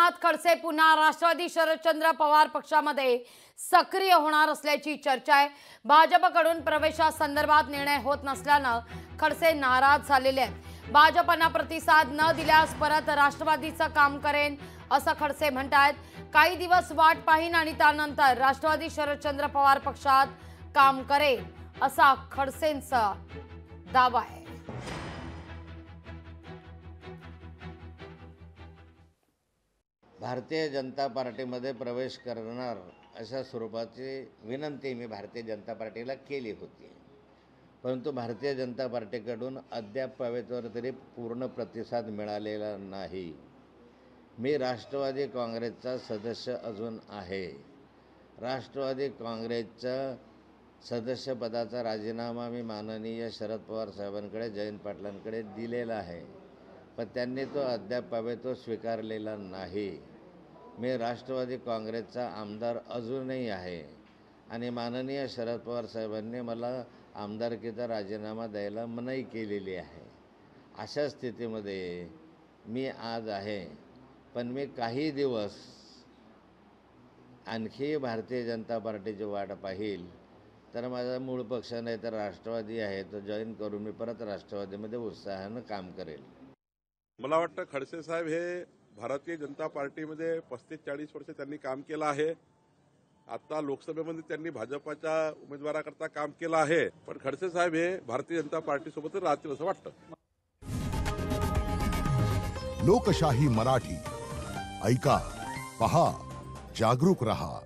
एकनाथ खडसे पुन्हा राष्ट्रवादी शरदचंद्र पवार पक्षामध्ये सक्रिय होणार असल्याची चर्चा आहे। भाजपकडून प्रवेशासंदर्भात निर्णय होत नसल्यानं खडसे नाराज झालेले आहेत। भाजपना प्रतिसाद न दिल्यास परत राष्ट्रवादीचं काम करेन असं खडसे म्हणतात। काही दिवस वाट पाहीन आणि त्यानंतर राष्ट्रवादी शरदचंद्र पवार पक्षात काम करेन असा खडसेंचा दावा आहे। भारतीय जनता पार्टीमध्ये प्रवेश करणार अशा स्वरूपाची विनंती मी भारतीय जनता पार्टीला केली होती, परंतु भारतीय जनता पार्टीकडून अद्याप तरी पूर्ण प्रतिसाद मिळालेला नाही। मी राष्ट्रवादी काँग्रेसचा सदस्य अजून आहे। राष्ट्रवादी काँग्रेसच्या सदस्यपदाचा राजीनामा मी माननीय शरद पवार साहेबांकडे, जयंत पाटलांकडे दिलेला आहे, पण त्यांनी तो अद्याप स्वीकारलेला नाही। मी राष्ट्रवादी काँग्रेसचा आमदार अजूनही आहे आणि माननीय शरद पवार साहेबांनी मला आमदारकीचा राजीनामा द्यायला मनाई केलेली आहे। अशा स्थितीमध्ये मी आज आहे, पण मी काही दिवस आणखी भारतीय जनता पार्टीची वाट पाहिल, तर माझा मूळ पक्ष नाही तर राष्ट्रवादी आहे, तो जॉईन करून मी परत राष्ट्रवादीमध्ये उत्साहानं काम करेल। मला वाटतं खडसे साहेब हे भारतीय जनता पार्टीमध्ये 35-40 वर्ष त्यांनी काम केलं आहे। आता लोकसभेमध्ये त्यांनी भाजपच्या उमेदवाराकरता काम केलं आहे, पण खडसे साहेब हे भारतीय जनता पार्टीसोबतच राहतील असं वाटतं। लोकशाही मराठी ऐका, पहा, जागरूक रहा।